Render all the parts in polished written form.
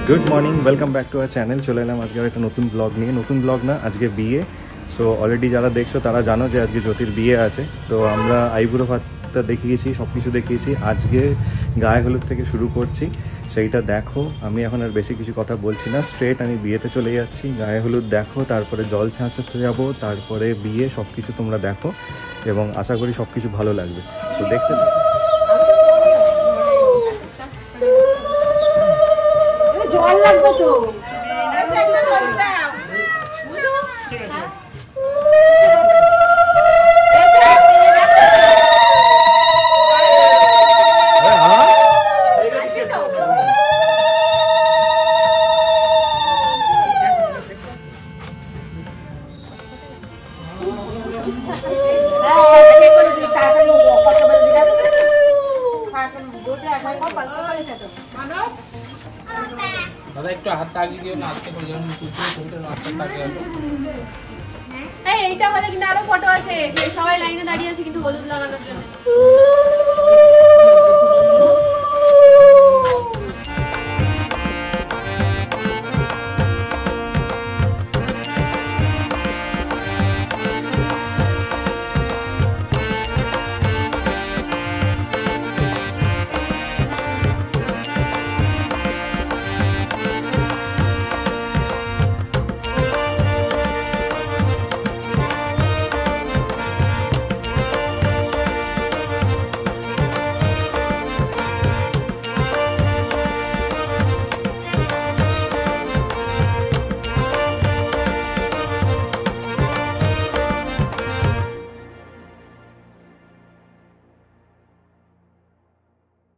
Good morning, welcome back to our channel. চলে এলাম আজকে একটা নতুন ব্লগ নিয়ে। নতুন ব্লগ না, আজকে বিয়ে। সো অলরেডি যারা দেখছো তারা জানো যে আজকে জ্যোতির বিয়ে আছে। তো আমরা আইবুড়ো ভাতটা দেখিয়েছি, সব কিছু দেখিয়েছি। আজকে গায়ে হলুদ থেকে শুরু করছি, সেইটা দেখো। আমি এখন আর বেশি কিছু কথা বলছি না, স্ট্রেট আমি বিয়েতে চলে যাচ্ছি। গায়ে হলুদ দেখো, তারপরে জল ছাঁচাতে যাবো, তারপরে বিয়ে, সব কিছু তোমরা দেখো এবং আশা করি সব কিছু ভালো লাগবে। সো দেখতে থাকো। জল লাগবে তো। দাদা একটু হাত তাগিয়ে দিও না, আজকে যেমন ছবিটা রাস্তা তাকে এইটা আমাদের কিন্তু আরো ফটো আছে, সবাই লাইনে দাঁড়িয়ে আছে কিন্তু হলুদ লাগানোর জন্য।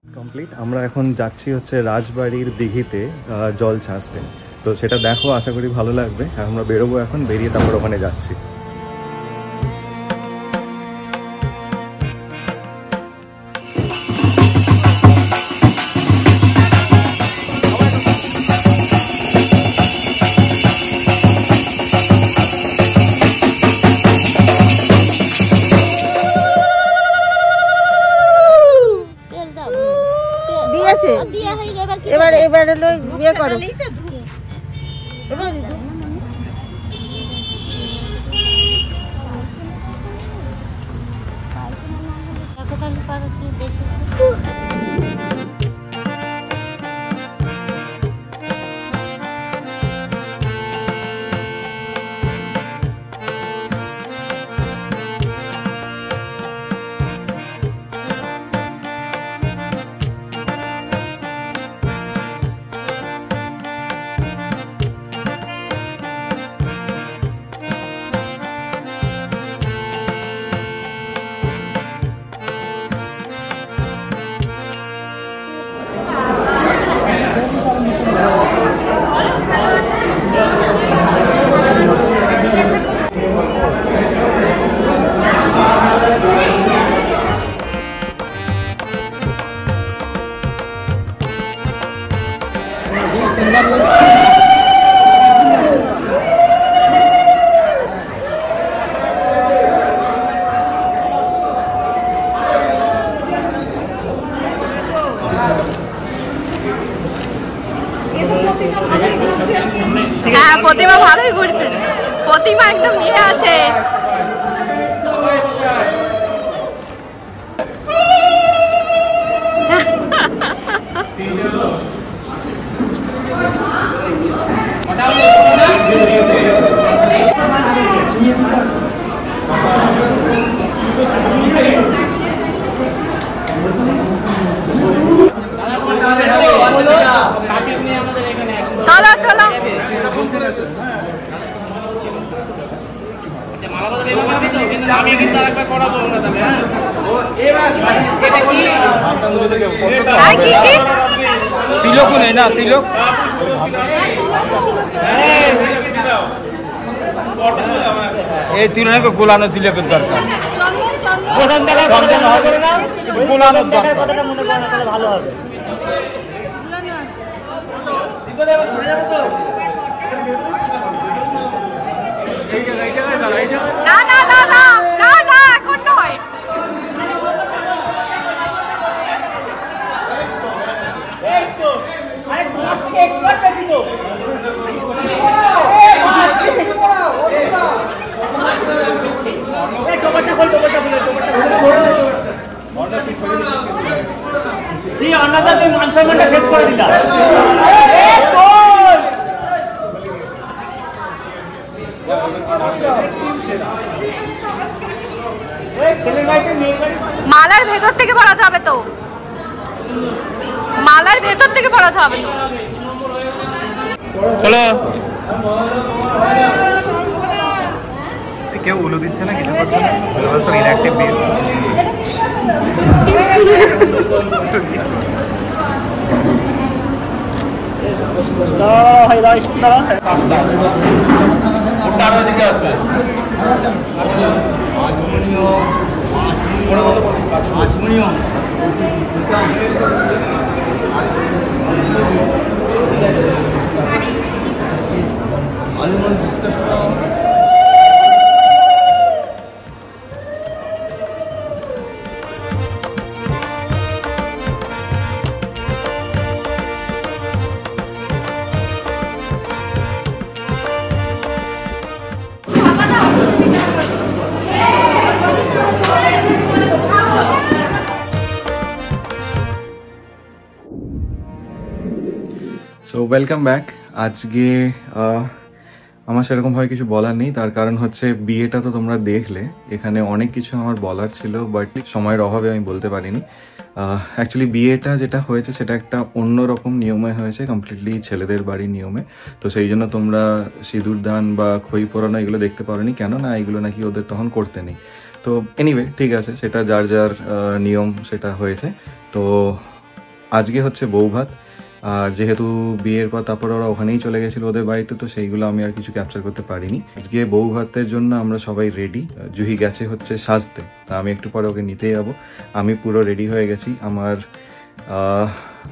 কমপ্লিট। আমরা এখন যাচ্ছি হচ্ছে রাজবাড়ির দিঘিতে জল ছাঁচতে। তো সেটা দেখো, আশা করি ভালো লাগবে। আমরা বেরোবো এখন, বেরিয়ে তারপর ওখানে যাচ্ছি। এবার এবার হলো বিয়ে করো। হ্যাঁ, প্রতিমা ভালোই ঘুরছে। প্রতিমা একদম ইয়ে আছে। আমি কিন্তু আরেকবার করাবো না তবে। হ্যাঁ, এটা কি তিলক নেই না? তিলক এই তিলকে গোলানো তিলকের দরকার। গোলানোর দরকার। না না না না না না এখন নয়। শেষ করে দিলাম। মালার ভেতর থেকে ভরাতে হবে তো, মালার ভেতর থেকে ভরাতে হবে তো। চলো কেউ উলু দিচ্ছে না, কিছু করছে না, সব ইনঅ্যাক্টিভ দিয়ে সো ওয়েলকাম ব্যাক। আজকে আমার সেরকমভাবে কিছু বলার নেই, তার কারণ হচ্ছে বিয়েটা তো তোমরা দেখলে, এখানে অনেক কিছু আমার বলার ছিল বাট সময়ের অভাবে আমি বলতে পারিনি। অ্যাকচুয়ালি বিয়েটা যেটা হয়েছে সেটা একটা অন্যরকম নিয়মে হয়েছে, কমপ্লিটলি ছেলেদের বাড়ির নিয়মে। তো সেই জন্য তোমরা সিঁদুর দান বা খই পোড়ানো এগুলো দেখতে পারোনি, কেন না এগুলো নাকি ওদের তখন করতে নেই। তো এনিওয়ে ঠিক আছে, সেটা যার যার নিয়ম সেটা হয়েছে। তো আজকে হচ্ছে বৌভাত, আর যেহেতু বিয়ের পর তারপর ওরা ওখানেই চলে গেছিলো ওদের বাড়িতে, তো সেইগুলো আমি আর কিছু ক্যাপচার করতে পারিনি। আজকে বউ ভাতের জন্য আমরা সবাই রেডি। জুহি গেছে হচ্ছে সাজতে, তা আমি একটু পরে ওকে নিতে যাবো। আমি পুরো রেডি হয়ে গেছি, আমার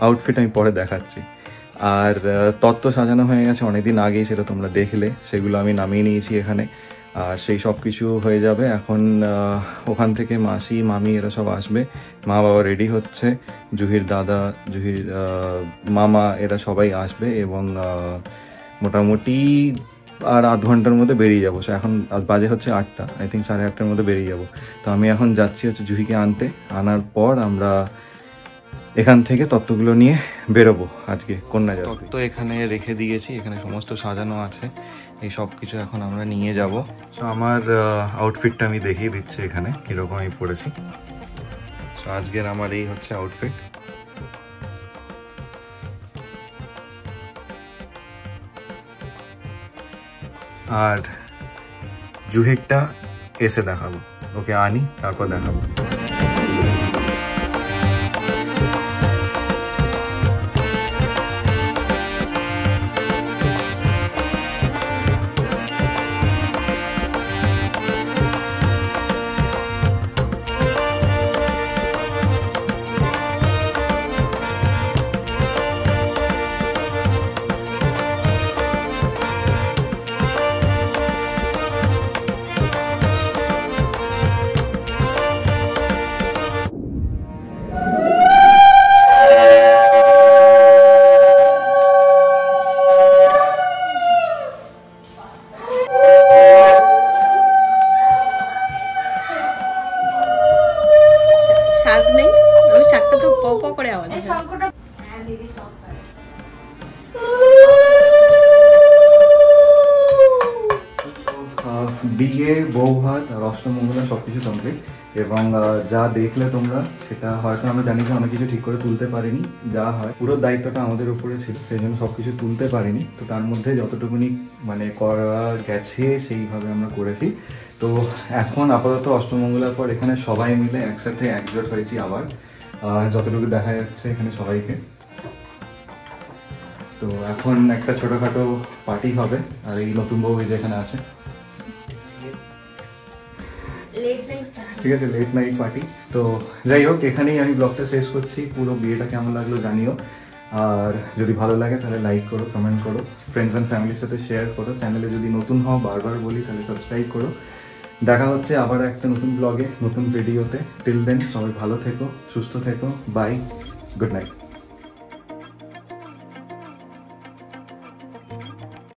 আউটফিট আমি পরে দেখাচ্ছি। আর তত্ত্ব সাজানো হয়ে গেছে অনেকদিন আগেই, সেটা তোমরা দেখলে, সেগুলো আমি নামিয়ে নিয়েছি এখানে। আর সেই সব কিছু হয়ে যাবে এখন। ওখান থেকে মাসি মামি এরা সব আসবে, মা বাবা রেডি হচ্ছে, জুহির দাদা জুহির মামা এরা সবাই আসবে এবং মোটামুটি আর আধ ঘন্টার মধ্যে বেরিয়ে যাবো। সো এখন বাজে হচ্ছে 8টা, আই থিঙ্ক 8:30টার মধ্যে বেরিয়ে যাবো। তো আমি এখন যাচ্ছি হচ্ছে জুহিকে আনতে, আনার পর আমরা এখান থেকে তত্ত্বগুলো নিয়ে বেরোবো আজকে কন্যা যাত্রা। তত্ত্ব এখানে রেখে দিয়েছি, এখানে সমস্ত সাজানো আছে, এই সব কিছু এখন আমরা নিয়ে যাব। তো আমার আউটফিটটা আমি দেখিয়ে দিচ্ছি এখানে কীরকম আমি পরেছি। তো আজকের আমার এই হচ্ছে আউটফিট। আর জুহিরটা এসে দেখাবো, ওকে আনি তারপর দেখাবো। শাক নেই, ওই শাকটা তো প প করে আওয়াজ হয়। বিয়ে, বৌভাত আর অষ্টমঙ্গলা সবকিছু কমপ্লিট এবং যা দেখলে তোমরা সেটা হয়তো আমরা জানি যে অনেক কিছু ঠিক করে তুলতে পারিনি। যা হয় পুরো দায়িত্বটা আমাদের উপরে ছিল, সেই জন্য সবকিছু তুলতে পারিনি। তো তার মধ্যে যতটুকুনি মানে করা গেছে সেইভাবে আমরা করেছি। তো এখন আপাতত অষ্টমঙ্গলার পর এখানে সবাই মিলে একসাথে একজোট হয়েছি আবার, যতটুকু দেখা যাচ্ছে এখানে সবাইকে। তো এখন একটা ছোটখাটো পার্টি হবে, আর এই নতুন বউ যেখানে আছে, ঠিক আছে, লেট নাইট পার্টি। তো যাই হোক, এখানেই আমি ব্লগটা শেষ করছি। পুরো বিয়েটা কেমন লাগলো জানিও, আর যদি ভালো লাগে তাহলে লাইক করো, কমেন্ট করো, ফ্রেন্ডস অ্যান্ড ফ্যামিলির সাথে শেয়ার করো। চ্যানেলে যদি নতুন হও, বারবার বলি, তাহলে সাবস্ক্রাইব করো। দেখা হচ্ছে আবার একটা নতুন ব্লগে, নতুন ভিডিওতে। টিল দেন সবাই ভালো থেকো, সুস্থ থেকো। Bye, good night.